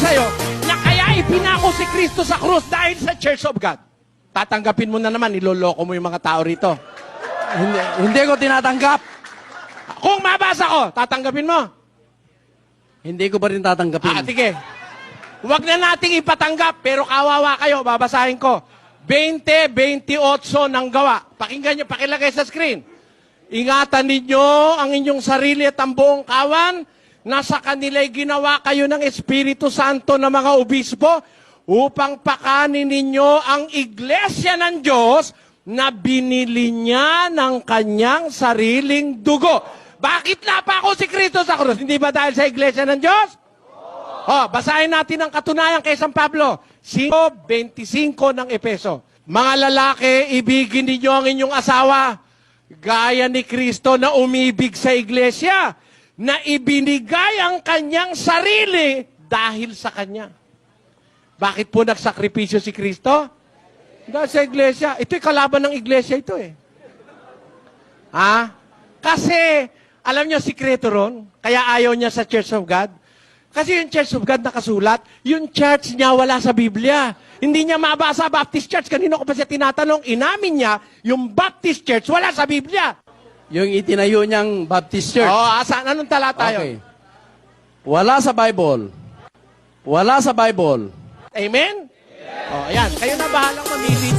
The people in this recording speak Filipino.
sa'yo na kaya ipinako si Kristo sa krus dahil sa Church of God. Tatanggapin mo na naman, niloloko mo yung mga tao rito. Hindi ko tinatanggap. Kung mabasa ko, tatanggapin mo. Hindi ko pa rin tatanggapin. Sige. Huwag na nating ipatanggap, pero kawawa kayo, babasahin ko. 20:28 ng gawa. Pakinggan nyo, pakilagay sa screen. Ingatan ninyo ang inyong sarili at ang buong kawan na sa kanila'y ginawa kayo ng Espiritu Santo na mga obispo upang pakanin ninyo ang iglesia ng Diyos na binili niya ng kanyang sariling dugo. Bakit napako si Kristo sa krus? Hindi ba dahil sa iglesia ng Diyos? Basahin natin ang katunayan kay San Pablo. 5:25 ng Efeso. Mga lalaki, ibigin ninyo ang inyong asawa, gaya ni Kristo na umibig sa iglesia, na ibinigay ang kanyang sarili dahil sa kanya. Bakit po nagsakripisyo si Kristo? Dahil sa iglesia. Ito'y kalaban ng iglesia ito eh. Kasi, alam niyo, sikreto ron, kaya ayaw niya sa Church of God. Kasi yung Church of God nakasulat, yung church niya wala sa Biblia. Hindi niya mabasa Baptist Church. Kanino ko pa siya tinatanong, inamin niya, yung Baptist Church wala sa Biblia. Yung itinayo niyang Baptist Church. Saan? Anong talata yun? Wala sa Bible. Wala sa Bible. Amen? Ayan. Kayo na bahalang mamili.